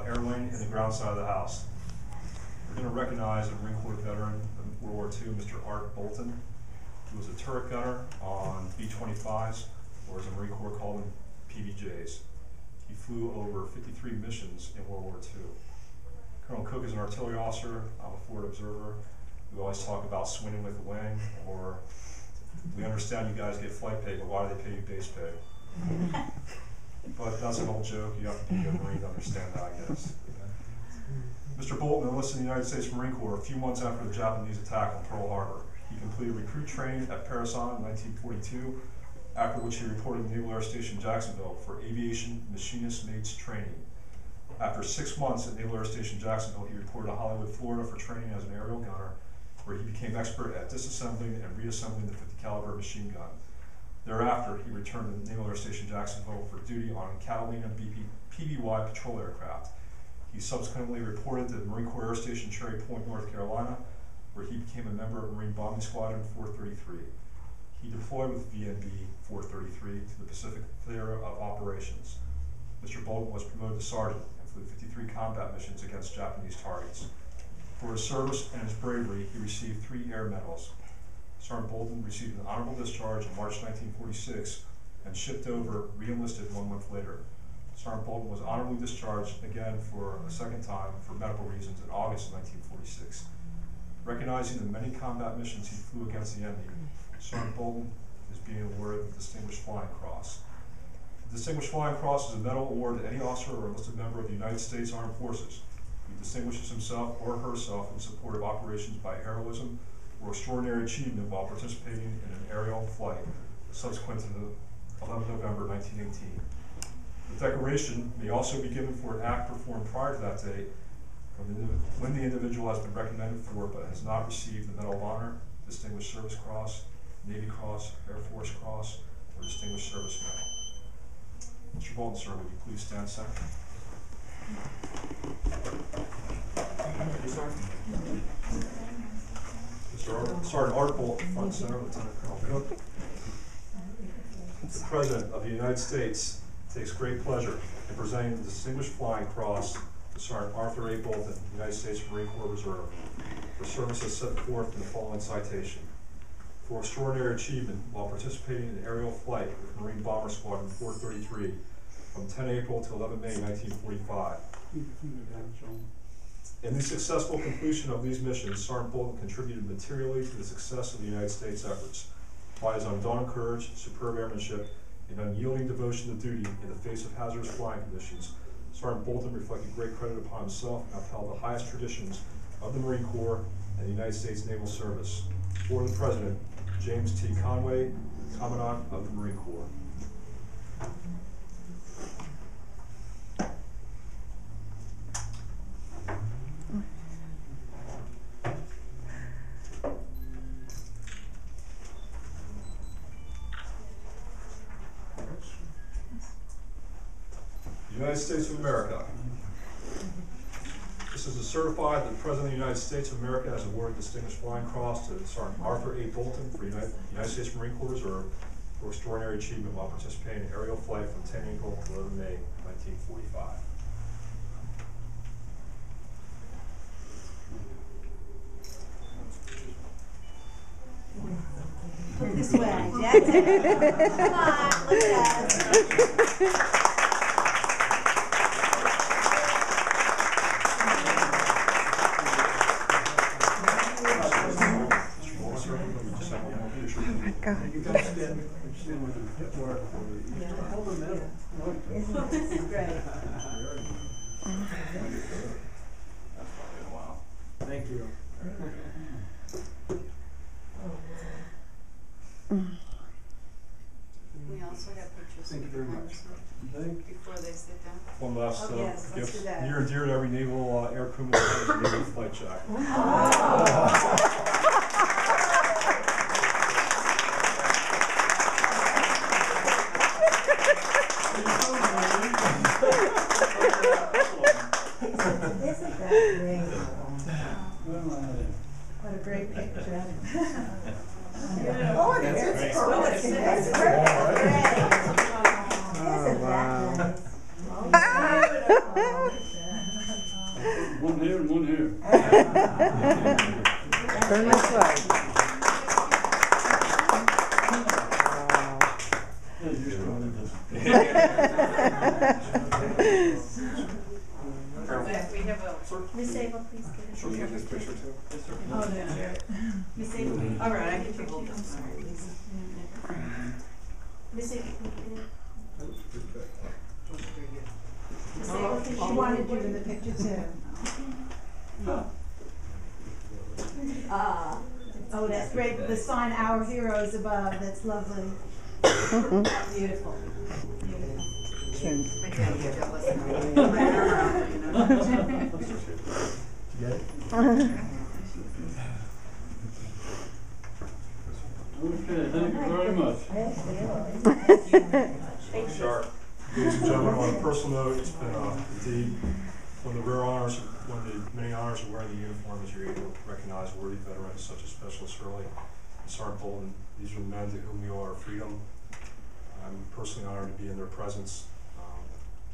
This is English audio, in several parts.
air wing and the ground side of the house. We're going to recognize a Marine Corps veteran of World War II, Mr. Art Boulton, who was a turret gunner on B-25s, or as the Marine Corps called them, PBJs. He flew over 53 missions in World War II. Colonel Cook is an artillery officer. I'm a forward observer. We always talk about swinging with the wing, or we understand you guys get flight pay, but why do they pay you base pay? But that's an old joke. You have to be a Marine to understand that, I guess. Mr. Boulton enlisted in the United States Marine Corps a few months after the Japanese attack on Pearl Harbor. He completed recruit training at Parison in 1942, after which he reported to Naval Air Station Jacksonville for aviation machinist mates training. After 6 months at Naval Air Station Jacksonville, he reported to Hollywood, Florida for training as an aerial gunner, where he became expert at disassembling and reassembling the 50 caliber machine gun. Thereafter, he returned to Naval Air Station Jacksonville for duty on Catalina PBY patrol aircraft. He subsequently reported to the Marine Corps Air Station Cherry Point, North Carolina, where he became a member of Marine Bombing Squadron 433. He deployed with VNB 433 to the Pacific Theater of Operations. Mr. Boulton was promoted to sergeant and flew 53 combat missions against Japanese targets. For his service and his bravery, he received 3 air medals. Sergeant Boulton received an honorable discharge in March 1946 and shipped over, re-enlisted 1 month later. Sergeant Boulton was honorably discharged again for a second time for medical reasons in August of 1946. Recognizing the many combat missions he flew against the enemy, Sergeant Boulton is being awarded the Distinguished Flying Cross. The Distinguished Flying Cross is a medal awarded to any officer or enlisted member of the United States Armed Forces who distinguishes himself or herself in support of operations by heroism or extraordinary achievement while participating in an aerial flight subsequent to the 11th November 1918. The decoration may also be given for an act performed prior to that date when the individual has been recommended for but has not received the Medal of Honor, Distinguished Service Cross, Navy Cross, Air Force Cross, or Distinguished Service Medal. Mr. Boulton, sir, would you please stand center? Sergeant Art Boulton, front center, Lieutenant Colonel Cook. The President of the United States takes great pleasure in presenting the Distinguished Flying Cross to Sergeant Arthur A. Boulton, United States Marine Corps Reserve, for services set forth in the following citation. For extraordinary achievement while participating in aerial flight with Marine Bomber Squadron 433 from 10 April to 11 May 1945. In the successful completion of these missions, Sergeant Boulton contributed materially to the success of the United States efforts by his undaunted courage, superb airmanship, and unyielding devotion to duty in the face of hazardous flying conditions. Sergeant Boulton reflected great credit upon himself and upheld the highest traditions of the Marine Corps and the United States Naval Service. For the President, James T. Conway, Commandant of the Marine Corps. United States of America. This is to certify that the President of the United States of America has awarded Distinguished Flying Cross to Sergeant Arthur A. Boulton for United States Marine Corps Reserve for extraordinary achievement while participating in aerial flight from 10 April to 11 May 1945. This way, Jack. Come on, look at us. You guys stand with the hip work. Hold the middle. This is great. That's probably been a while. Thank you. We also have pictures. Thank you very much. Before they sit down. One last Oh, yes, let's gift do that. near and dear to every naval air crewman is a Navy flight jacket. Isn't that great? What a great picture. Oh, it's great. It's great. Isn't that nice? One here and one here. Turn this way. Yeah, you're still in this. We have a, Miss Abel, please get a Should we get this picture too? Oh, no. Miss Abel. all right, I can take both. I'm sorry, Lisa. Miss Abel, can you get it? Miss Abel, can She you wanted you in the picture too. Ah. Oh, that's great. The sign "Our Heroes" above. That's lovely. Beautiful. Beautiful. My dad would jealous. Okay, thank you very much. Sharp. Ladies and gentlemen, on a personal note, it's been indeed one of the rare honors, one of the many honors of wearing the uniform as you're able to recognize worthy veterans such as Specialist Hurley and Sergeant Boulton. These are the men to whom we owe our freedom. I'm personally honored to be in their presence.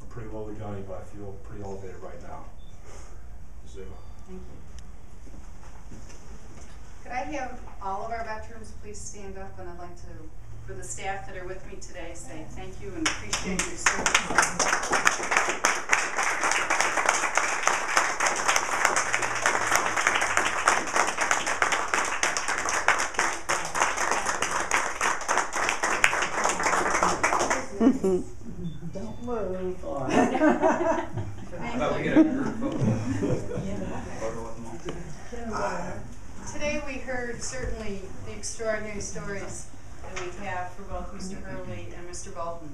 I'm pretty lowly gunny, but I feel pretty elevated right now. So, Thank you. Could I have all of our veterans please stand up, and I'd like to, for the staff that are with me today, say thank you and appreciate your service. Don't move. Today we heard certainly the extraordinary stories that we have for both Mr. Hurley and Mr. Boulton.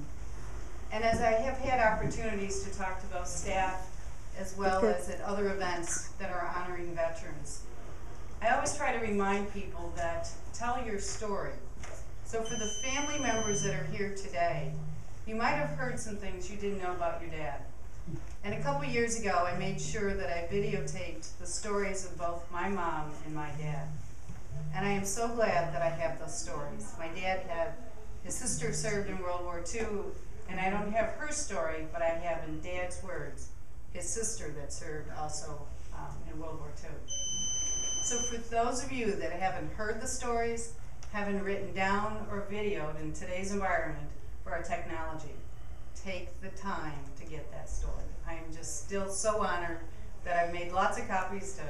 And as I have had opportunities to talk to both staff as well as at other events that are honoring veterans, I always try to remind people that tell your story. So for the family members that are here today, you might have heard some things you didn't know about your dad. And a couple years ago, I made sure that I videotaped the stories of both my mom and my dad. And I am so glad that I have those stories. My dad his sister served in World War II, and I don't have her story, but I have in Dad's words, his sister that served also in World War II. So for those of you that haven't heard the stories, haven't written down or videoed in today's environment for our technology, take the time to get that story. I am just still so honored that I've made lots of copies to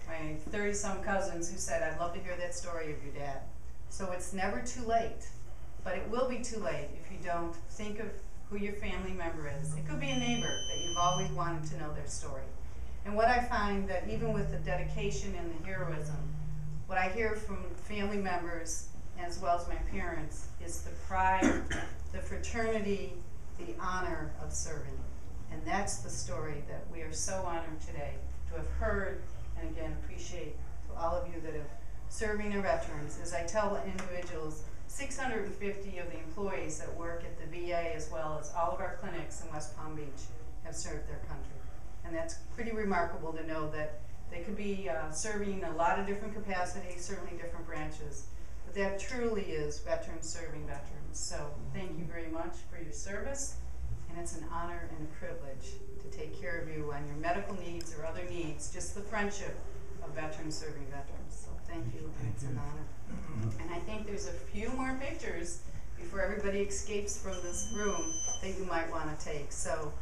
my 30-some cousins who said, I'd love to hear that story of your dad. So it's never too late, but it will be too late if you don't think of who your family member is. It could be a neighbor that you've always wanted to know their story. And what I find that even with the dedication and the heroism, what I hear from family members as well as my parents is the pride, the fraternity, the honor of serving. And that's the story that we are so honored today to have heard, and again appreciate to all of you that have serving our veterans. As I tell individuals, 650 of the employees that work at the VA as well as all of our clinics in West Palm Beach have served their country. And that's pretty remarkable to know that they could be serving a lot of different capacities, certainly different branches, but that truly is veterans serving veterans. So thank you very much for your service, and it's an honor and a privilege to take care of you on your medical needs or other needs, just the friendship of veterans serving veterans. So thank you, and it's an honor. And I think there's a few more pictures before everybody escapes from this room that you might want to take. So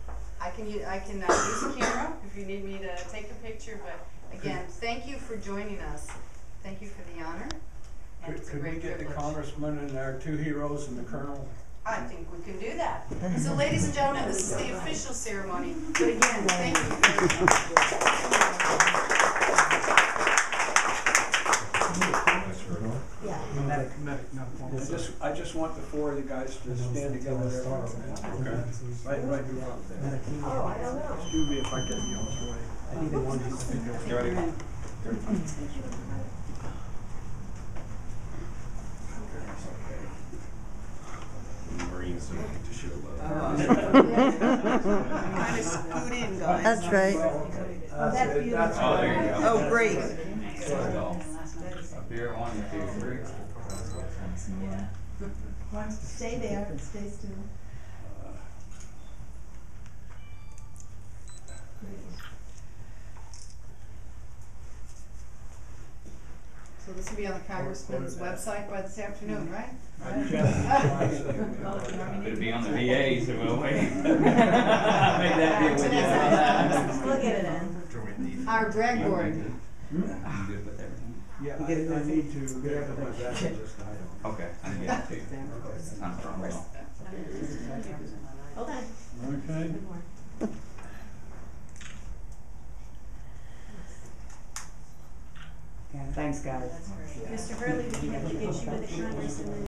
I can use a camera if you need me to take a picture, but again, thank you for joining us. Thank you for the honor, and it's a Could we great get the privilege. congressman and our two heroes and the colonel? I think we can do that. So ladies and gentlemen, this is the official ceremony, but again, thank you very much. Yeah. I just want the four of you guys to stand together there. Okay. Right in front there. Oh, I don't know. Excuse me if I get you on this way. I think they wanted you to You ready? Marines don't get to show love. Kind of scoot in, guys. That's right. Oh, that's beautiful. Oh, there you go. Oh, great. Up here, 1, 2, 3. Stay there. Stay still. So this will be on the congressman's website by this afternoon, right? It'll be on the VAs, it will be. Made that deal with you. We'll get it in. Our drag board. I'm good with everything. Yeah, I need to get up my back and just hide on. Okay, I can get it too. Not a problem at all. Hold on. Okay. One more. Yeah, thanks, guys. Mr. Hurley, we have to get you with the congressman.